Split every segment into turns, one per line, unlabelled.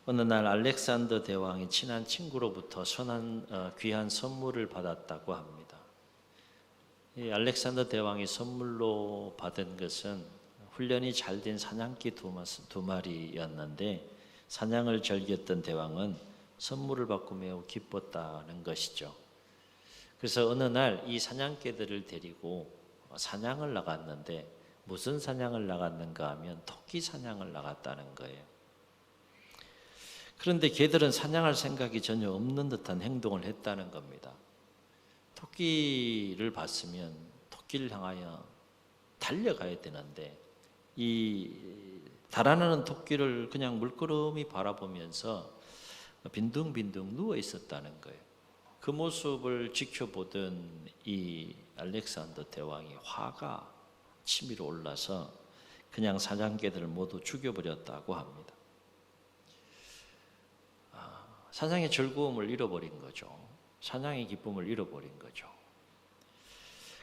어느 날 알렉산더 대왕이 친한 친구로부터 귀한 선물을 받았다고 합니다. 이 알렉산더 대왕이 선물로 받은 것은 훈련이 잘 된 사냥개 두 마리였는데, 사냥을 즐겼던 대왕은 선물을 받고 매우 기뻤다는 것이죠. 그래서 어느 날 이 사냥개들을 데리고 사냥을 나갔는데, 무슨 사냥을 나갔는가 하면 토끼 사냥을 나갔다는 거예요. 그런데 개들은 사냥할 생각이 전혀 없는 듯한 행동을 했다는 겁니다. 토끼를 봤으면 토끼를 향하여 달려가야 되는데, 이 달아나는 토끼를 그냥 물끄러미 바라보면서 빈둥빈둥 누워 있었다는 거예요. 그 모습을 지켜보던 이 알렉산더 대왕이 화가 치밀어 올라서 그냥 사냥개들을 모두 죽여버렸다고 합니다. 사냥의 즐거움을 잃어버린 거죠. 사냥의 기쁨을 잃어버린 거죠.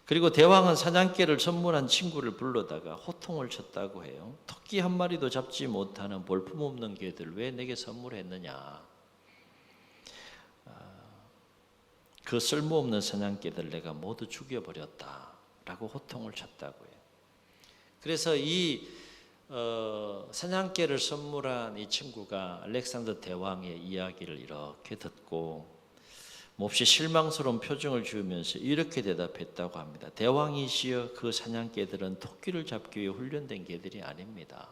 그리고 대왕은 사냥개를 선물한 친구를 불러다가 호통을 쳤다고 해요. 토끼 한 마리도 잡지 못하는 볼품없는 개들 왜 내게 선물했느냐. 그 쓸모없는 사냥개들 내가 모두 죽여버렸다라고 호통을 쳤다고 해요. 그래서 이 사냥개를 선물한 이 친구가 알렉산더 대왕의 이야기를 이렇게 듣고 몹시 실망스러운 표정을 지으면서 이렇게 대답했다고 합니다. 대왕이시여, 그 사냥개들은 토끼를 잡기 위해 훈련된 개들이 아닙니다.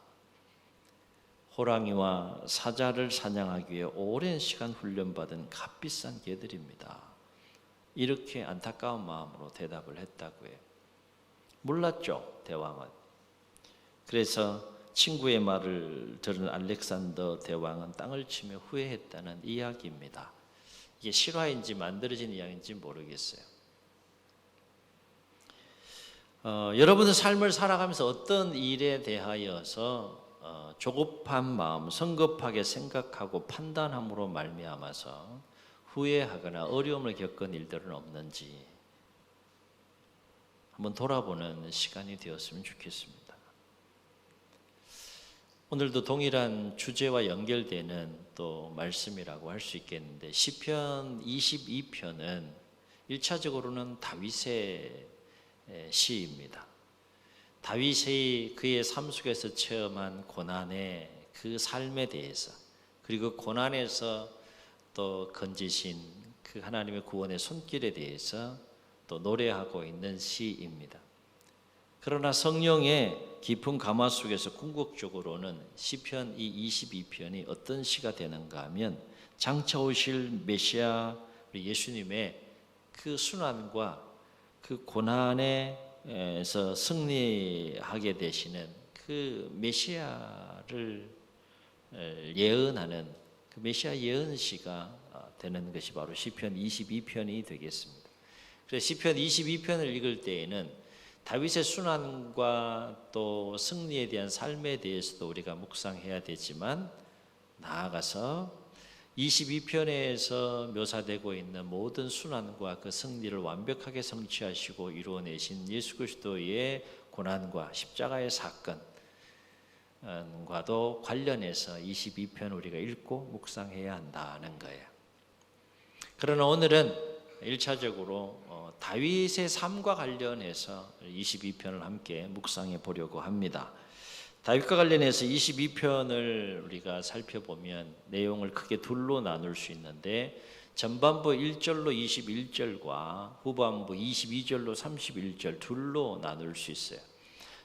호랑이와 사자를 사냥하기 위해 오랜 시간 훈련받은 값비싼 개들입니다. 이렇게 안타까운 마음으로 대답을 했다고 해요. 몰랐죠, 대왕은. 그래서 친구의 말을 들은 알렉산더 대왕은 땅을 치며 후회했다는 이야기입니다. 이게 실화인지 만들어진 이야기인지 모르겠어요. 여러분의 삶을 살아가면서 어떤 일에 대하여서 조급한 마음, 성급하게 생각하고 판단함으로 말미암아서 후회하거나 어려움을 겪은 일들은 없는지 한번 돌아보는 시간이 되었으면 좋겠습니다. 오늘도 동일한 주제와 연결되는 또 말씀이라고 할 수 있겠는데, 시편 22편은 1차적으로는 다윗의 시입니다. 다윗이 그의 삶 속에서 체험한 고난의 그 삶에 대해서, 그리고 고난에서 또 건지신 그 하나님의 구원의 손길에 대해서 또 노래하고 있는 시입니다. 그러나 성령의 깊은 감화 속에서 궁극적으로는 시편 이 22편이 어떤 시가 되는가 하면 장차 오실 메시아 예수님의 그 순환과 그 고난에서 승리하게 되시는 그 메시아를 예언하는 그 메시아 예언시가 되는 것이 바로 시편 22편이 되겠습니다. 그래서 시편 22편을 읽을 때에는 다윗의 순환과 또 승리에 대한 삶에 대해서도 우리가 묵상해야 되지만, 나아가서 22편에서 묘사되고 있는 모든 순환과 그 승리를 완벽하게 성취하시고 이루어내신 예수 그리스도의 고난과 십자가의 사건과도 관련해서 22편 우리가 읽고 묵상해야 한다는 거예요. 그러나 오늘은 1차적으로 다윗의 삶과 관련해서 22편을 함께 묵상해 보려고 합니다. 다윗과 관련해서 22편을 우리가 살펴보면 내용을 크게 둘로 나눌 수 있는데, 전반부 1절로 21절과 후반부 22절로 31절 둘로 나눌 수 있어요.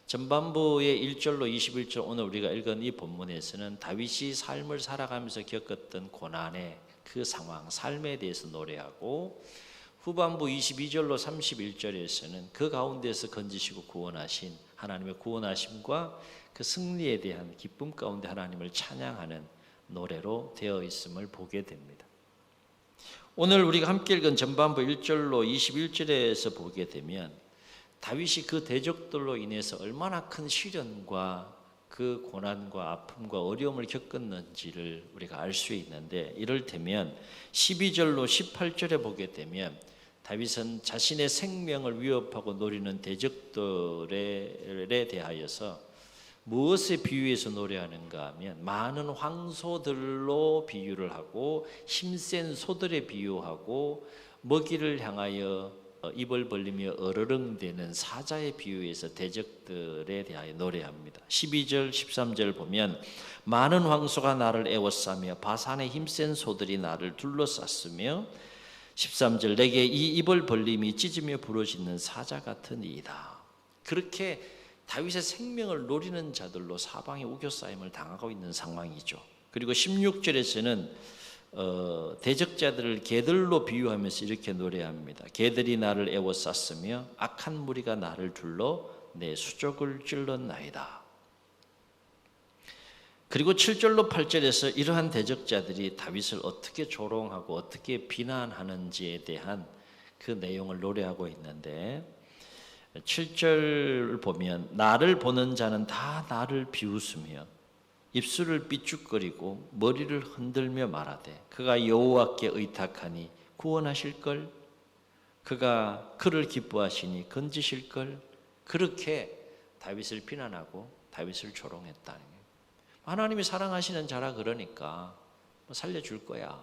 전반부의 1절로 21절, 오늘 우리가 읽은 이 본문에서는 다윗이 삶을 살아가면서 겪었던 고난의 그 상황, 삶에 대해서 노래하고, 후반부 22절로 31절에서는 그 가운데서 건지시고 구원하신 하나님의 구원하심과 그 승리에 대한 기쁨 가운데 하나님을 찬양하는 노래로 되어 있음을 보게 됩니다. 오늘 우리가 함께 읽은 전반부 1절로 21절에서 보게 되면 다윗이 그 대적들로 인해서 얼마나 큰 시련과 그 고난과 아픔과 어려움을 겪었는지를 우리가 알 수 있는데, 이를테면 12절로 18절에 보게 되면 다윗은 자신의 생명을 위협하고 노리는 대적들에 대하여서 무엇에 비유해서 노래하는가 하면 많은 황소들로 비유를 하고 힘센 소들에 비유하고 먹이를 향하여 입을 벌리며 어르렁대는 사자에 비유해서 대적들에 대하여 노래합니다. 12절 13절 보면 많은 황소가 나를 에워싸며 바산의 힘센 소들이 나를 둘러쌌으며 13절 내게 이 입을 벌림이 찢으며 부러지는 사자 같은 이이다. 그렇게 다윗의 생명을 노리는 자들로 사방에 우겨싸임을 당하고 있는 상황이죠. 그리고 16절에서는 대적자들을 개들로 비유하면서 이렇게 노래합니다. 개들이 나를 에워쌌으며 악한 무리가 나를 둘러 내 수족을 찔렀나이다. 그리고 7절로 8절에서 이러한 대적자들이 다윗을 어떻게 조롱하고 어떻게 비난하는지에 대한 그 내용을 노래하고 있는데 7절을 보면 나를 보는 자는 다 나를 비웃으며 입술을 삐죽거리고 머리를 흔들며 말하되 그가 여호와께 의탁하니 구원하실걸, 그가 그를 기뻐하시니 건지실걸. 그렇게 다윗을 비난하고 다윗을 조롱했다는 거예요. 하나님이 사랑하시는 자라 그러니까 살려줄 거야,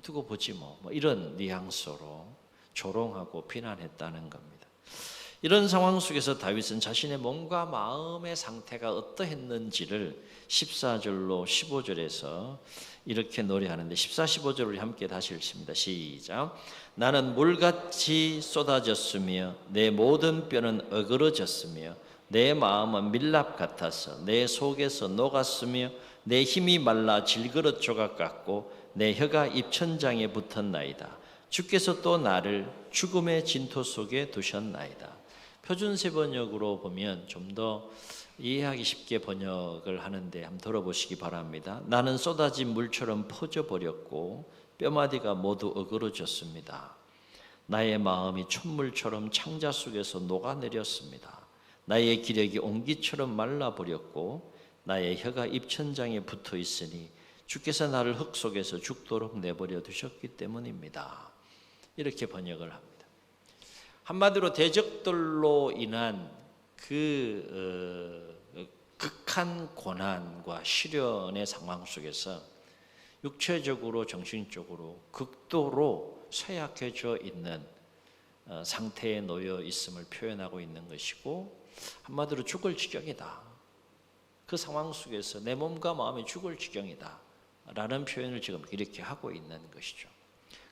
두고 보지 뭐 이런 뉘앙스로 조롱하고 비난했다는 겁니다. 이런 상황 속에서 다윗은 자신의 몸과 마음의 상태가 어떠했는지를 14절로 15절에서 이렇게 노래하는데 14, 15절을 우리 함께 다시 읽습니다. 시작. 나는 물같이 쏟아졌으며 내 모든 뼈는 어그러졌으며 내 마음은 밀랍 같아서 내 속에서 녹았으며 내 힘이 말라 질그릇 조각 같고 내 혀가 입천장에 붙었나이다. 주께서 또 나를 죽음의 진토 속에 두셨나이다. 표준세 번역으로 보면 좀 더 이해하기 쉽게 번역을 하는데 한번 들어보시기 바랍니다. 나는 쏟아진 물처럼 퍼져버렸고 뼈마디가 모두 어그러졌습니다. 나의 마음이 촛물처럼 창자 속에서 녹아내렸습니다. 나의 기력이 옹기처럼 말라버렸고 나의 혀가 입천장에 붙어 있으니 주께서 나를 흙 속에서 죽도록 내버려 두셨기 때문입니다. 이렇게 번역을 합니다. 한마디로 대적들로 인한 그 극한 고난과 시련의 상황 속에서 육체적으로 정신적으로 극도로 쇠약해져 있는 상태에 놓여 있음을 표현하고 있는 것이고, 한마디로 죽을 지경이다. 그 상황 속에서 내 몸과 마음이 죽을 지경이다 라는 표현을 지금 이렇게 하고 있는 것이죠.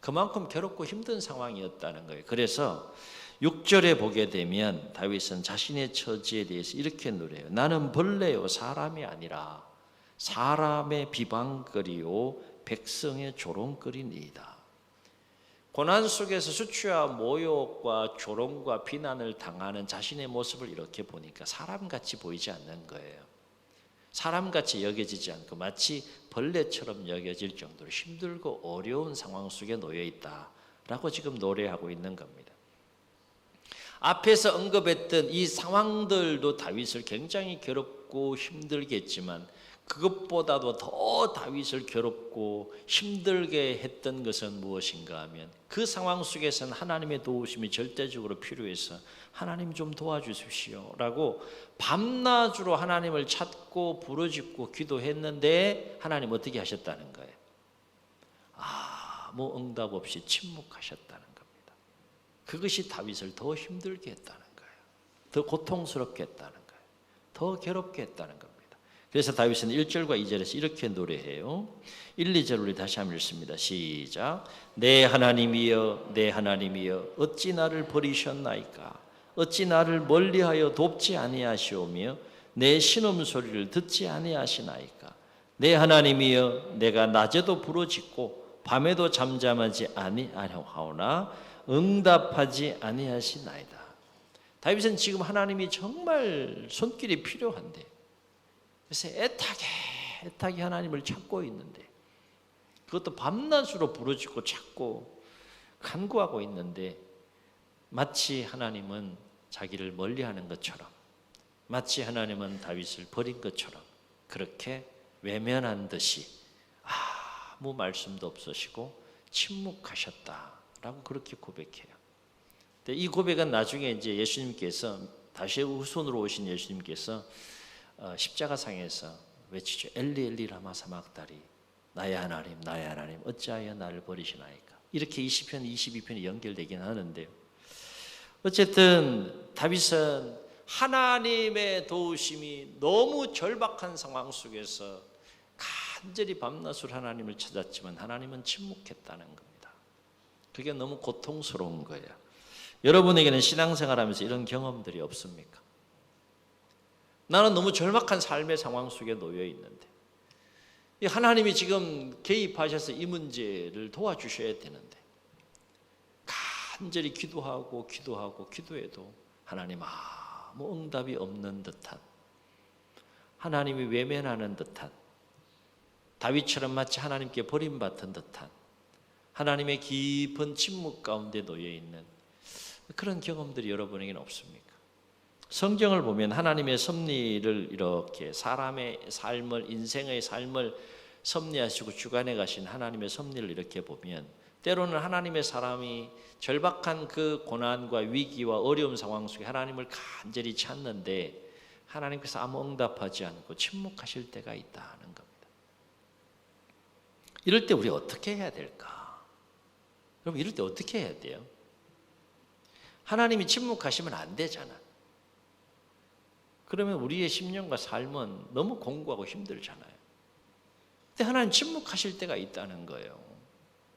그만큼 괴롭고 힘든 상황이었다는 거예요. 그래서 6절에 보게 되면 다윗은 자신의 처지에 대해서 이렇게 노래해요. 나는 벌레요 사람이 아니라 사람의 비방거리요 백성의 조롱거리니이다. 고난 속에서 수치와 모욕과 조롱과 비난을 당하는 자신의 모습을 이렇게 보니까 사람같이 보이지 않는 거예요. 사람같이 여겨지지 않고 마치 벌레처럼 여겨질 정도로 힘들고 어려운 상황 속에 놓여 있다라고 지금 노래하고 있는 겁니다. 앞에서 언급했던 이 상황들도 다윗을 굉장히 괴롭고 힘들게 했지만 그것보다도 더 다윗을 괴롭고 힘들게 했던 것은 무엇인가 하면 그 상황 속에서는 하나님의 도우심이 절대적으로 필요해서 하나님 좀 도와주십시오 라고 밤낮으로 하나님을 찾고 부르짖고 기도했는데 하나님 어떻게 하셨다는 거예요? 아무 응답 없이 침묵하셨다는 겁니다. 그것이 다윗을 더 힘들게 했다는 거예요. 더 고통스럽게 했다는 거예요. 더 괴롭게 했다는 겁니다. 그래서 다윗은 1절과 2절에서 이렇게 노래해요. 1, 2절 우리 다시 한번 읽습니다. 시작. 내 하나님이여 내 하나님이여 어찌 나를 버리셨나이까? 어찌 나를 멀리하여 돕지 아니하시오며 내 신음소리를 듣지 아니하시나이까? 내 하나님이여 내가 낮에도 부르짖고 밤에도 잠잠하지 아니하오나 응답하지 아니하시나이다. 다윗은 지금 하나님이 정말 손길이 필요한데 그래서 애타게 하나님을 찾고 있는데, 그것도 밤낮으로 부르짖고 찾고 간구하고 있는데 마치 하나님은 자기를 멀리하는 것처럼, 마치 하나님은 다윗을 버린 것처럼 그렇게 외면한 듯이 아무 말씀도 없으시고 침묵하셨다라고 그렇게 고백해요. 근데 이 고백은 나중에 이제 예수님께서 다시 후손으로 오신 예수님께서 십자가상에서 외치죠. 엘리 엘리 라마 사막다리, 나의 하나님 나의 하나님 어찌하여 나를 버리시나이까. 이렇게 20편 22편이 연결되긴 하는데요. 어쨌든 다윗은 하나님의 도우심이 너무 절박한 상황 속에서 간절히 밤낮으로 하나님을 찾았지만 하나님은 침묵했다는 겁니다. 그게 너무 고통스러운 거예요. 여러분에게는 신앙생활하면서 이런 경험들이 없습니까? 나는 너무 절박한 삶의 상황 속에 놓여 있는데 하나님이 지금 개입하셔서 이 문제를 도와주셔야 되는데 간절히 기도하고 기도해도 하나님 아무 응답이 없는 듯한, 하나님이 외면하는 듯한, 다윗처럼 마치 하나님께 버림받은 듯한 하나님의 깊은 침묵 가운데 놓여 있는 그런 경험들이 여러분에게는 없습니까? 성경을 보면 하나님의 섭리를 이렇게 사람의 삶을, 인생의 삶을 섭리하시고 주관해 가신 하나님의 섭리를 이렇게 보면 때로는 하나님의 사람이 절박한 그 고난과 위기와 어려운 상황 속에 하나님을 간절히 찾는데 하나님께서 아무 응답하지 않고 침묵하실 때가 있다는 겁니다. 이럴 때 우리 어떻게 해야 될까? 여러분 이럴 때 어떻게 해야 돼요? 하나님이 침묵하시면 안 되잖아. 그러면 우리의 심령과 삶은 너무 공고하고 힘들잖아요. 근데 하나님 침묵하실 때가 있다는 거예요.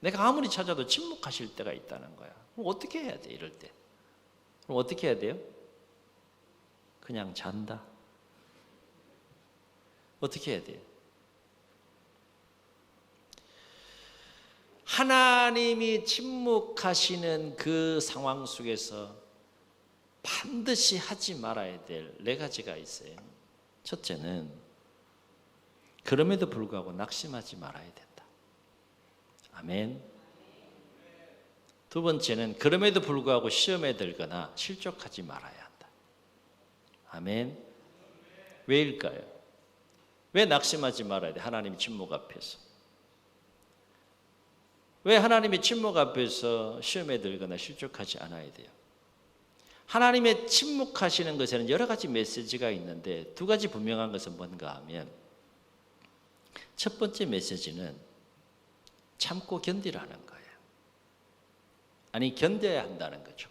내가 아무리 찾아도 침묵하실 때가 있다는 거야. 그럼 어떻게 해야 돼, 이럴 때? 그럼 어떻게 해야 돼요? 그냥 잔다. 어떻게 해야 돼요? 하나님이 침묵하시는 그 상황 속에서 반드시 하지 말아야 될 네 가지가 있어요. 첫째는 그럼에도 불구하고 낙심하지 말아야 된다. 아멘. 두 번째는 그럼에도 불구하고 시험에 들거나 실족하지 말아야 한다. 아멘. 왜일까요? 왜 낙심하지 말아야 돼? 하나님의 침묵 앞에서. 왜 하나님의 침묵 앞에서 시험에 들거나 실족하지 않아야 돼요? 하나님의 침묵하시는 것에는 여러 가지 메시지가 있는데 두 가지 분명한 것은 뭔가 하면 첫 번째 메시지는 참고 견디라는 거예요. 아니 견뎌야 한다는 거죠.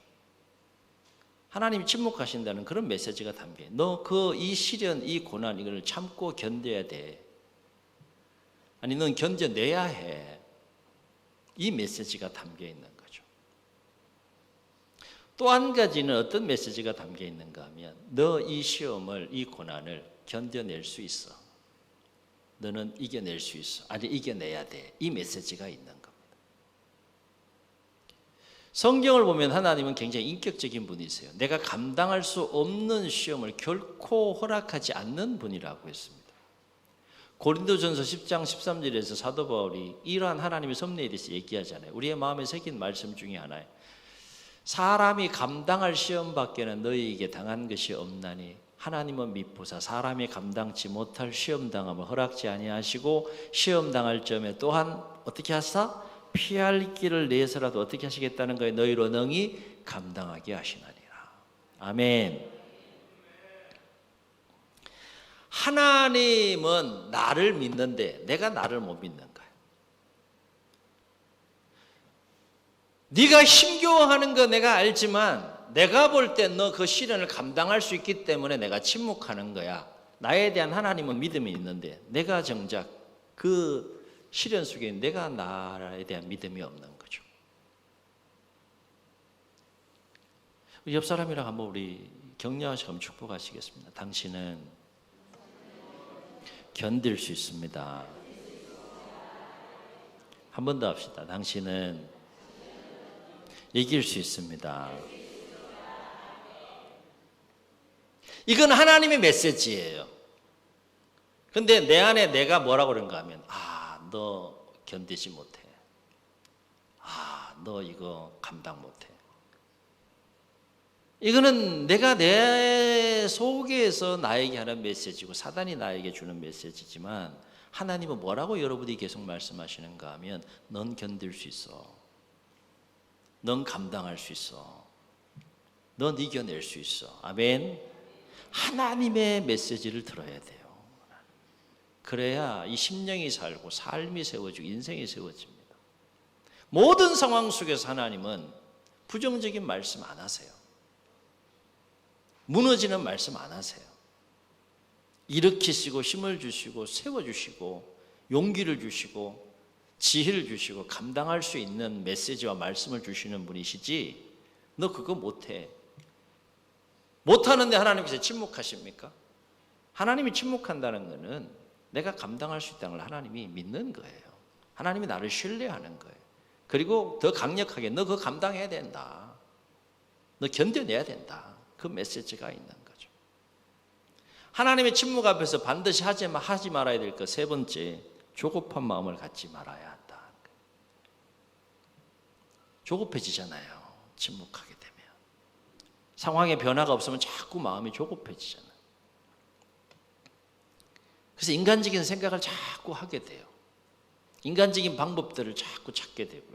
하나님이 침묵하신다는 그런 메시지가 담겨요. 너 이 시련, 이 고난 이걸 참고 견뎌야 돼. 아니 넌 견뎌내야 해. 이 메시지가 담겨 있는 거죠. 또 한 가지는 어떤 메시지가 담겨 있는가 하면 너 이 시험을, 이 고난을 견뎌낼 수 있어. 너는 이겨낼 수 있어. 아니 이겨내야 돼. 이 메시지가 있는 겁니다. 성경을 보면 하나님은 굉장히 인격적인 분이세요. 내가 감당할 수 없는 시험을 결코 허락하지 않는 분이라고 했습니다. 고린도전서 10장 13절에서 사도 바울이 이러한 하나님의 섭리에 대해서 얘기하잖아요. 우리의 마음에 새긴 말씀 중에 하나예요. 사람이 감당할 시험 밖에는 너희에게 당한 것이 없나니 하나님은 미쁘사 사람이 감당치 못할 시험 당함을 허락지 아니하시고 시험 당할 점에 또한 어떻게 하사 피할 길을 내서라도 어떻게 하시겠다는 거예요. 너희로 능히 감당하게 하시나니라. 아멘. 하나님은 나를 믿는데 내가 나를 못 믿는 거예요. 네가 힘겨워하는 거 내가 알지만 내가 볼 때 너 그 시련을 감당할 수 있기 때문에 내가 침묵하는 거야. 나에 대한 하나님은 믿음이 있는데 내가 정작 그 시련 속에 내가 나에 대한 믿음이 없는 거죠. 옆 사람이랑 한번 우리 격려하시고 한번 축복하시겠습니다. 당신은 견딜 수 있습니다. 한 번 더 합시다. 당신은 이길 수 있습니다. 이건 하나님의 메시지예요. 근데 내 안에 내가 뭐라고 그런가 하면 너 견디지 못해. 너 이거 감당 못해. 이거는 내가 내 속에서 나에게 하는 메시지고 사단이 나에게 주는 메시지지만 하나님은 뭐라고 여러분이 계속 말씀하시는가 하면 넌 견딜 수 있어. 넌 감당할 수 있어. 넌 이겨낼 수 있어. 아멘. 하나님의 메시지를 들어야 돼요. 그래야 이 심령이 살고 삶이 세워지고 인생이 세워집니다. 모든 상황 속에서 하나님은 부정적인 말씀 안 하세요. 무너지는 말씀 안 하세요. 일으키시고 힘을 주시고 세워주시고 용기를 주시고 지혜를 주시고 감당할 수 있는 메시지와 말씀을 주시는 분이시지, 너 그거 못해. 못하는데 하나님께서 침묵하십니까? 하나님이 침묵한다는 것은 내가 감당할 수 있다는 걸 하나님이 믿는 거예요. 하나님이 나를 신뢰하는 거예요. 그리고 더 강력하게 너 그거 감당해야 된다. 너 견뎌내야 된다. 그 메시지가 있는 거죠. 하나님의 침묵 앞에서 반드시 하지 말아야 될 것 세 번째, 조급한 마음을 갖지 말아야 한다. 조급해지잖아요. 침묵하게 되면. 상황에 변화가 없으면 자꾸 마음이 조급해지잖아요. 그래서 인간적인 생각을 자꾸 하게 돼요. 인간적인 방법들을 자꾸 찾게 되고요.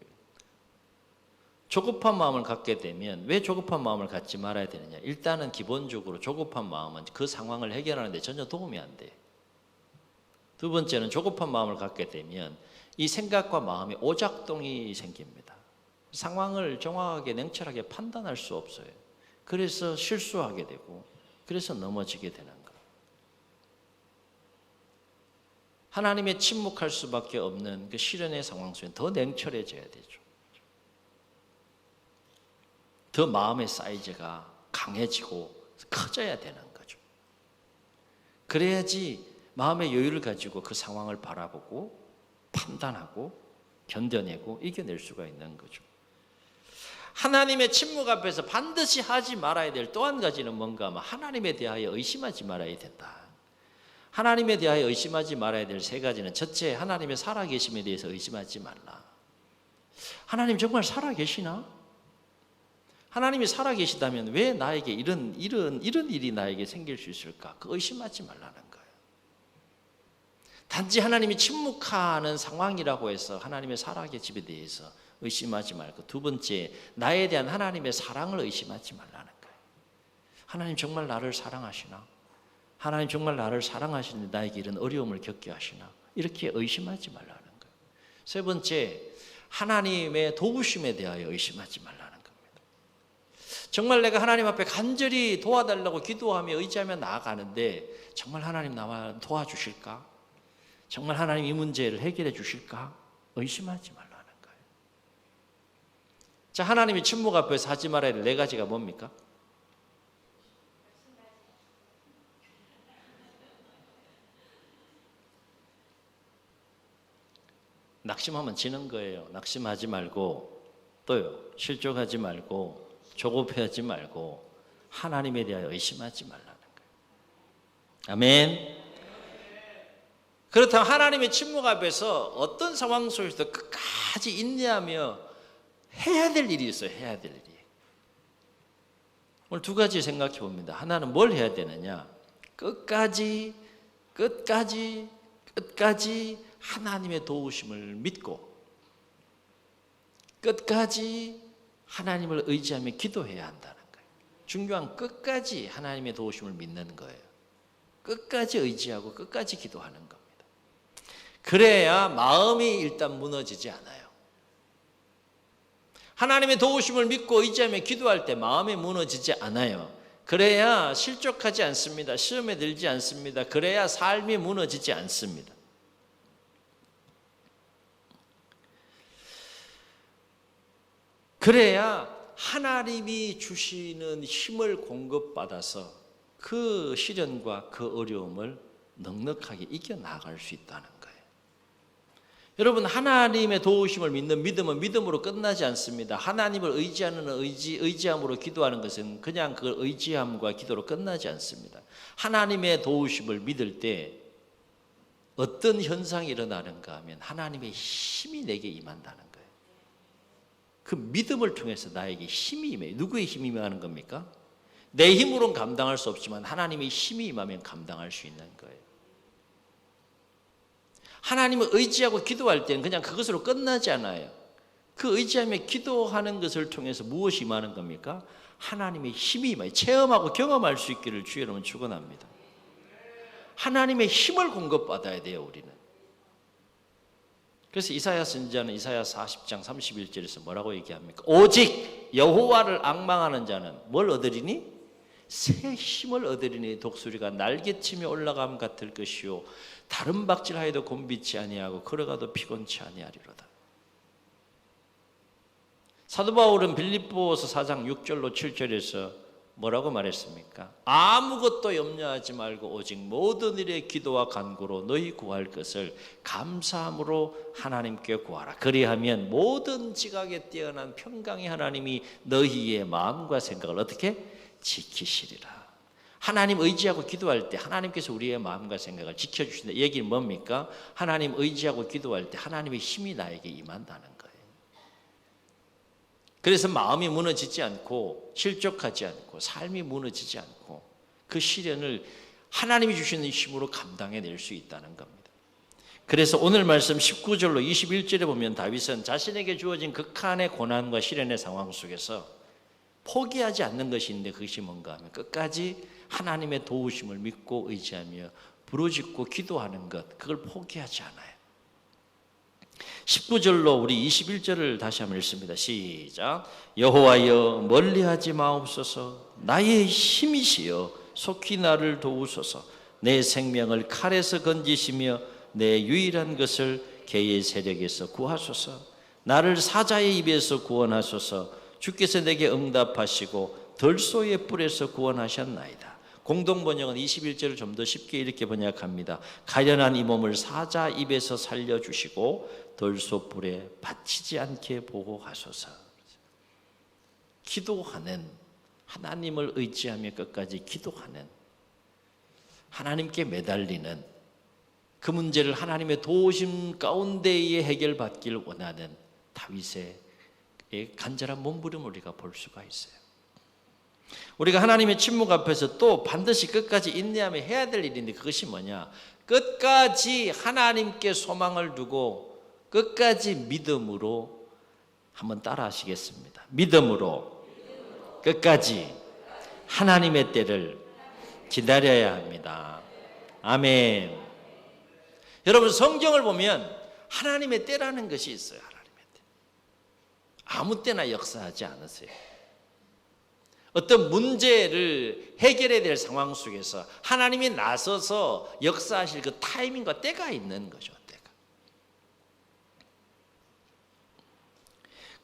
조급한 마음을 갖게 되면 왜 조급한 마음을 갖지 말아야 되느냐? 일단은 기본적으로 조급한 마음은 그 상황을 해결하는 데 전혀 도움이 안 돼요. 두 번째는 조급한 마음을 갖게 되면 이 생각과 마음에 오작동이 생깁니다. 상황을 정확하게 냉철하게 판단할 수 없어요. 그래서 실수하게 되고 그래서 넘어지게 되는 거예요. 하나님의 침묵할 수밖에 없는 그 시련의 상황 속에 더 냉철해져야 되죠. 더 마음의 사이즈가 강해지고 커져야 되는 거죠. 그래야지 마음의 여유를 가지고 그 상황을 바라보고 판단하고 견뎌내고 이겨낼 수가 있는 거죠. 하나님의 침묵 앞에서 반드시 하지 말아야 될 또 한 가지는 뭔가 하면 하나님에 대하여 의심하지 말아야 된다. 하나님에 대하여 의심하지 말아야 될 세 가지는, 첫째, 하나님의 살아계심에 대해서 의심하지 말라. 하나님 정말 살아계시나? 하나님이 살아계시다면 왜 나에게 이런 일이 나에게 생길 수 있을까? 그 의심하지 말라는 거예요. 단지 하나님이 침묵하는 상황이라고 해서 하나님의 살아계심에 대해서 의심하지 말고, 두 번째, 나에 대한 하나님의 사랑을 의심하지 말라는 거예요. 하나님 정말 나를 사랑하시나? 하나님 정말 나를 사랑하시는데 나에게 이런 어려움을 겪게 하시나? 이렇게 의심하지 말라는 거예요. 세 번째, 하나님의 도우심에 대하여 의심하지 말라는 겁니다. 정말 내가 하나님 앞에 간절히 도와달라고 기도하며 의지하며 나아가는데 정말 하나님 나와 도와주실까? 정말 하나님 이 문제를 해결해 주실까? 의심하지 말라는 거예요. 자, 하나님이 침묵 앞에서 하지 말아야 될 네 가지가 뭡니까? 낙심하면 지는 거예요. 낙심하지 말고, 또요, 실족하지 말고, 조급해하지 말고, 하나님에 대하여 의심하지 말라는 거예요. 아멘. 그렇다면 하나님의 침묵 앞에서 어떤 상황 속에서도 끝까지 인내하며 해야 될 일이 있어요. 해야 될 일이. 오늘 두 가지 생각해 봅니다. 하나는 뭘 해야 되느냐? 끝까지 하나님의 도우심을 믿고 끝까지 하나님을 의지하며 기도해야 한다는 거예요. 중요한 끝까지 하나님의 도우심을 믿는 거예요. 끝까지 의지하고 끝까지 기도하는 겁니다. 그래야 마음이 일단 무너지지 않아요. 하나님의 도우심을 믿고 의지하며 기도할 때 마음이 무너지지 않아요. 그래야 실족하지 않습니다. 시험에 들지 않습니다. 그래야 삶이 무너지지 않습니다. 그래야 하나님이 주시는 힘을 공급받아서 그 시련과 그 어려움을 넉넉하게 이겨나갈 수 있다는 거예요. 여러분, 하나님의 도우심을 믿는 믿음은 믿음으로 끝나지 않습니다. 하나님을 의지하는 의지함으로 기도하는 것은 그냥 그걸 의지함과 기도로 끝나지 않습니다. 하나님의 도우심을 믿을 때 어떤 현상이 일어나는가 하면 하나님의 힘이 내게 임한다는 거예요. 그 믿음을 통해서 나에게 힘이 임해요. 누구의 힘이 임하는 겁니까? 내 힘으로는 감당할 수 없지만 하나님의 힘이 임하면 감당할 수 있는 거예요. 하나님을 의지하고 기도할 때는 그냥 그것으로 끝나지 않아요. 그 의지하며 기도하는 것을 통해서 무엇이 임하는 겁니까? 하나님의 힘이 임하여 체험하고 경험할 수 있기를 주의 이름으로 축원합니다. 하나님의 힘을 공급받아야 돼요, 우리는. 그래서 이사야 선지자는 이사야 40장 31절에서 뭐라고 얘기합니까? 오직 여호와를 앙망하는 자는 뭘 얻으리니? 새 힘을 얻으리니 독수리가 날개치며 올라감 같을 것이요 다른 박질하여도 곤비치 아니하고 걸어가도 피곤치 아니하리로다. 사도 바울은 빌립보서 4장 6절로 7절에서 뭐라고 말했습니까? 아무것도 염려하지 말고 오직 모든 일에 기도와 간구로 너희 구할 것을 감사함으로 하나님께 구하라. 그리하면 모든 지각에 뛰어난 평강의 하나님이 너희의 마음과 생각을 어떻게 지키시리라. 하나님 의지하고 기도할 때 하나님께서 우리의 마음과 생각을 지켜주신다. 얘기는 뭡니까? 하나님 의지하고 기도할 때 하나님의 힘이 나에게 임한다는 거예요. 그래서 마음이 무너지지 않고 실족하지 않고 삶이 무너지지 않고 그 시련을 하나님이 주시는 힘으로 감당해낼 수 있다는 겁니다. 그래서 오늘 말씀 19절로 21절에 보면 다윗은 자신에게 주어진 극한의 고난과 시련의 상황 속에서 포기하지 않는 것이 있는데 그것이 뭔가 하면 끝까지 하나님의 도우심을 믿고 의지하며 부르짖고 기도하는 것, 그걸 포기하지 않아요. 19절로 우리 21절을 다시 한번 읽습니다. 시작. 여호와여 멀리하지 마옵소서. 나의 힘이시여 속히 나를 도우소서. 내 생명을 칼에서 건지시며 내 유일한 것을 개의 세력에서 구하소서. 나를 사자의 입에서 구원하소서. 주께서 내게 응답하시고 들소의 뿔에서 구원하셨나이다. 공동번역은 21절을 좀 더 쉽게 이렇게 번역합니다. 가련한 이 몸을 사자 입에서 살려주시고 들소뿔에 받치지 않게 보호하소서. 기도하는, 하나님을 의지하며 끝까지 기도하는, 하나님께 매달리는, 그 문제를 하나님의 도우심 가운데에 해결받기를 원하는 다윗의 간절한 몸부림을 우리가 볼 수가 있어요. 우리가 하나님의 침묵 앞에서 또 반드시 끝까지 인내하며 해야 될 일인데 그것이 뭐냐? 끝까지 하나님께 소망을 두고 끝까지 믿음으로 한번 따라 하시겠습니다. 믿음으로 끝까지 하나님의 때를 기다려야 합니다. 아멘. 여러분 성경을 보면 하나님의 때라는 것이 있어요. 하나님의 때. 아무 때나 역사하지 않으세요. 어떤 문제를 해결해야 될 상황 속에서 하나님이 나서서 역사하실 그 타이밍과 때가 있는 거죠. 때가.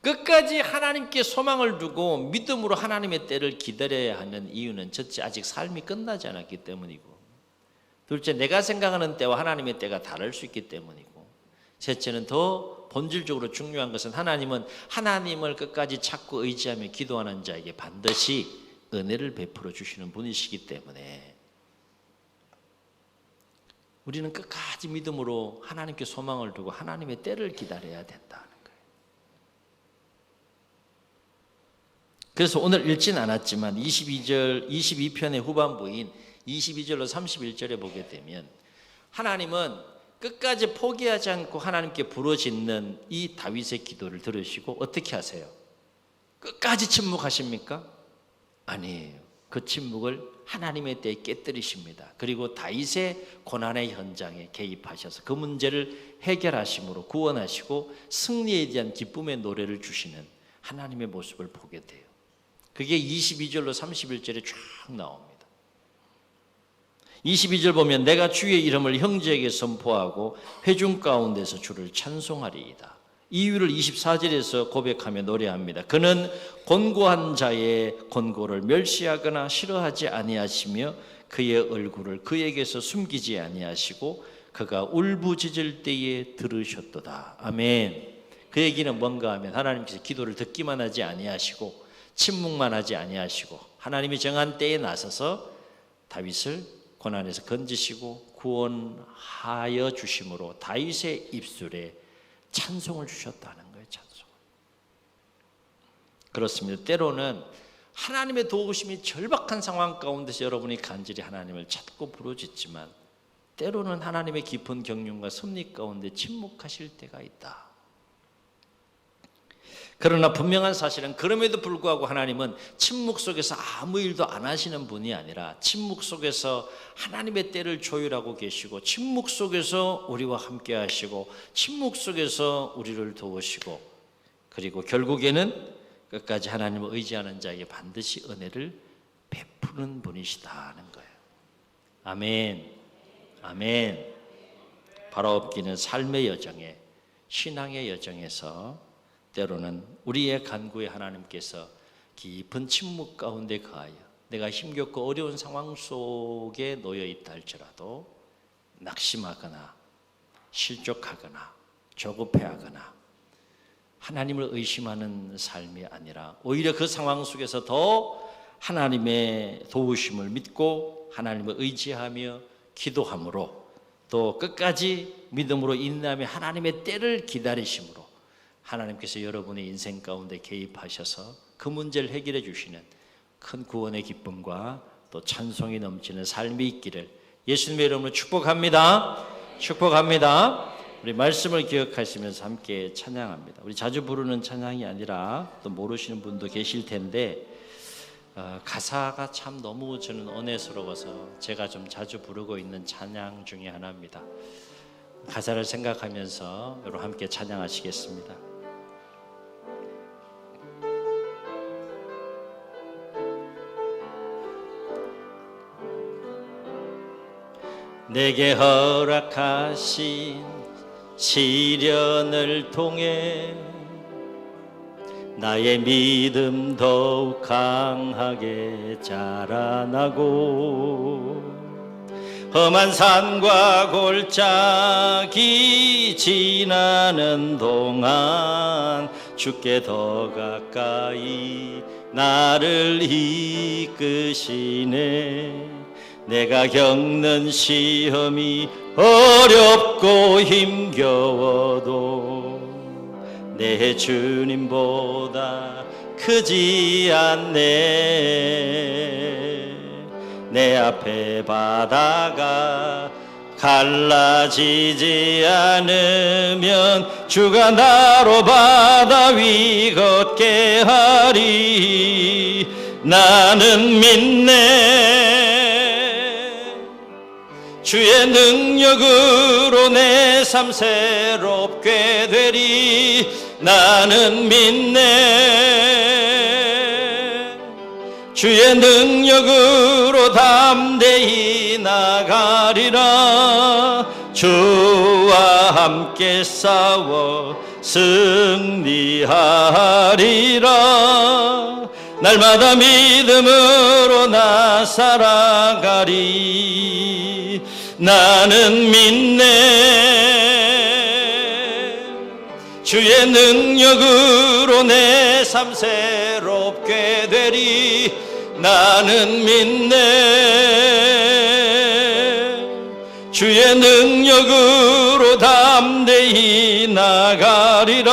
끝까지 하나님께 소망을 두고 믿음으로 하나님의 때를 기다려야 하는 이유는 첫째, 아직 삶이 끝나지 않았기 때문이고, 둘째, 내가 생각하는 때와 하나님의 때가 다를 수 있기 때문이고, 셋째는 더 본질적으로 중요한 것은 하나님은 하나님을 끝까지 찾고 의지하며 기도하는 자에게 반드시 은혜를 베풀어 주시는 분이시기 때문에 우리는 끝까지 믿음으로 하나님께 소망을 두고 하나님의 때를 기다려야 된다는 거예요. 그래서 오늘 읽진 않았지만 22편의 후반부인 22절로 31절에 보게 되면 하나님은 끝까지 포기하지 않고 하나님께 부르짖는 이 다윗의 기도를 들으시고 어떻게 하세요? 끝까지 침묵하십니까? 아니에요. 그 침묵을 하나님의 때에 깨뜨리십니다. 그리고 다윗의 고난의 현장에 개입하셔서 그 문제를 해결하심으로 구원하시고 승리에 대한 기쁨의 노래를 주시는 하나님의 모습을 보게 돼요. 그게 22절로 31절에 쫙 나옵니다. 22절 보면 내가 주의 이름을 형제에게 선포하고 회중 가운데서 주를 찬송하리이다. 이유를 24절에서 고백하며 노래합니다. 그는 곤고한 자의 곤고를 멸시하거나 싫어하지 아니하시며 그의 얼굴을 그에게서 숨기지 아니하시고 그가 울부짖을 때에 들으셨도다. 아멘. 그 얘기는 뭔가 하면 하나님께서 기도를 듣기만 하지 아니하시고 침묵만 하지 아니하시고 하나님이 정한 때에 나서서 다윗을 고난에서 건지시고 구원하여 주심으로 다윗의 입술에 찬송을 주셨다는 거예요. 찬송. 그렇습니다. 때로는 하나님의 도우심이 절박한 상황 가운데서 여러분이 간절히 하나님을 찾고 부르짖지만 때로는 하나님의 깊은 경륜과 섭리 가운데 침묵하실 때가 있다. 그러나 분명한 사실은 그럼에도 불구하고 하나님은 침묵 속에서 아무 일도 안 하시는 분이 아니라 침묵 속에서 하나님의 때를 조율하고 계시고 침묵 속에서 우리와 함께 하시고 침묵 속에서 우리를 도우시고 그리고 결국에는 끝까지 하나님을 의지하는 자에게 반드시 은혜를 베푸는 분이시다는 거예요. 아멘. 아멘. 바라옵기는 삶의 여정에 신앙의 여정에서 때로는 우리의 간구에 하나님께서 깊은 침묵 가운데 거하여 내가 힘겹고 어려운 상황 속에 놓여 있다 할지라도 낙심하거나 실족하거나 조급해하거나 하나님을 의심하는 삶이 아니라 오히려 그 상황 속에서 더 하나님의 도우심을 믿고 하나님을 의지하며 기도함으로 또 끝까지 믿음으로 인내하며 하나님의 때를 기다리심으로 하나님께서 여러분의 인생 가운데 개입하셔서 그 문제를 해결해 주시는 큰 구원의 기쁨과 또 찬송이 넘치는 삶이 있기를 예수님의 이름으로 축복합니다. 축복합니다. 우리 말씀을 기억하시면서 함께 찬양합니다. 우리 자주 부르는 찬양이 아니라 또 모르시는 분도 계실 텐데 가사가 참 너무 저는 은혜스러워서 제가 좀 자주 부르고 있는 찬양 중에 하나입니다. 가사를 생각하면서 여러분 함께 찬양하시겠습니다. 내게 허락하신 시련을 통해 나의 믿음 더욱 강하게 자라나고 험한 산과 골짜기 지나는 동안 주께 더 가까이 나를 이끄시네. 내가 겪는 시험이 어렵고 힘겨워도 내 주님보다 크지 않네. 내 앞에 바다가 갈라지지 않으면 주가 나로 바다 위 걷게 하리. 나는 믿네. 주의 능력으로 내 삶 새롭게 되리. 나는 믿네. 주의 능력으로 담대히 나가리라. 주와 함께 싸워 승리하리라. 날마다 믿음으로 나 살아가리. 나는 믿네. 주의 능력으로 내 삶 새롭게 되리. 나는 믿네. 주의 능력으로 담대히 나가리라.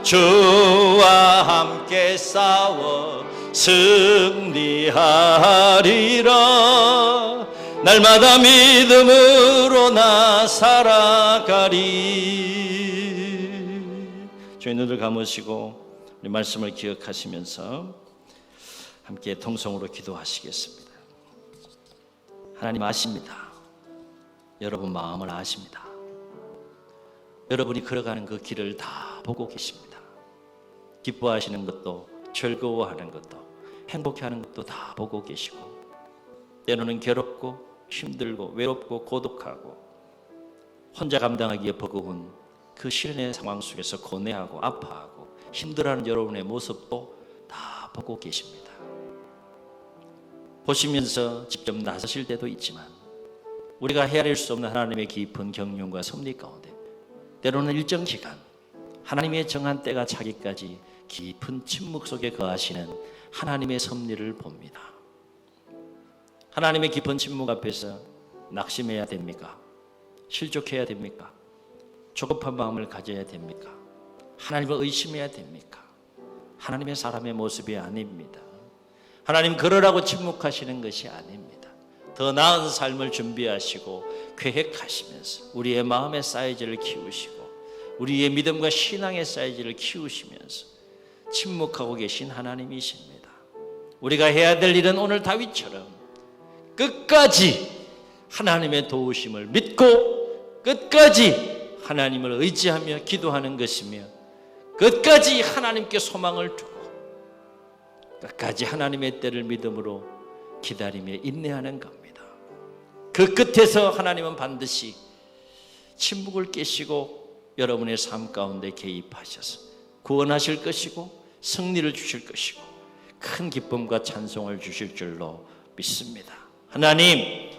주와 함께 싸워 승리하리라. 날마다 믿음으로 나 살아가리. 주의 눈을 감으시고 우리 말씀을 기억하시면서 함께 통성으로 기도하시겠습니다. 하나님 아십니다. 여러분 마음을 아십니다. 여러분이 걸어가는 그 길을 다 보고 계십니다. 기뻐하시는 것도 즐거워하는 것도 행복해하는 것도 다 보고 계시고 때로는 괴롭고 힘들고 외롭고 고독하고 혼자 감당하기에 버거운 그 시련의 상황 속에서 고뇌하고 아파하고 힘들어하는 여러분의 모습도 다 보고 계십니다. 보시면서 직접 나서실 때도 있지만 우리가 헤아릴 수 없는 하나님의 깊은 경륜과 섭리 가운데 때로는 일정 기간 하나님의 정한 때가 차기까지 깊은 침묵 속에 거하시는 하나님의 섭리를 봅니다. 하나님의 깊은 침묵 앞에서 낙심해야 됩니까? 실족해야 됩니까? 조급한 마음을 가져야 됩니까? 하나님을 의심해야 됩니까? 하나님의 사람의 모습이 아닙니다. 하나님 그러라고 침묵하시는 것이 아닙니다. 더 나은 삶을 준비하시고 계획하시면서 우리의 마음의 사이즈를 키우시고 우리의 믿음과 신앙의 사이즈를 키우시면서 침묵하고 계신 하나님이십니다. 우리가 해야 될 일은 오늘 다윗처럼 끝까지 하나님의 도우심을 믿고 끝까지 하나님을 의지하며 기도하는 것이며 끝까지 하나님께 소망을 두고 끝까지 하나님의 때를 믿음으로 기다리며 인내하는 겁니다. 그 끝에서 하나님은 반드시 침묵을 깨시고 여러분의 삶 가운데 개입하셔서 구원하실 것이고 승리를 주실 것이고 큰 기쁨과 찬송을 주실 줄로 믿습니다. 하나님,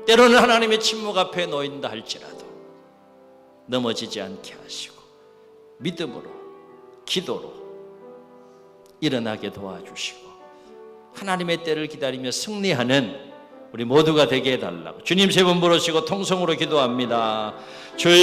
때로는 하나님의 침묵 앞에 놓인다 할지라도 넘어지지 않게 하시고 믿음으로 기도로 일어나게 도와주시고 하나님의 때를 기다리며 승리하는 우리 모두가 되게 해달라고 주님 세 번 부르시고 통성으로 기도합니다. 주여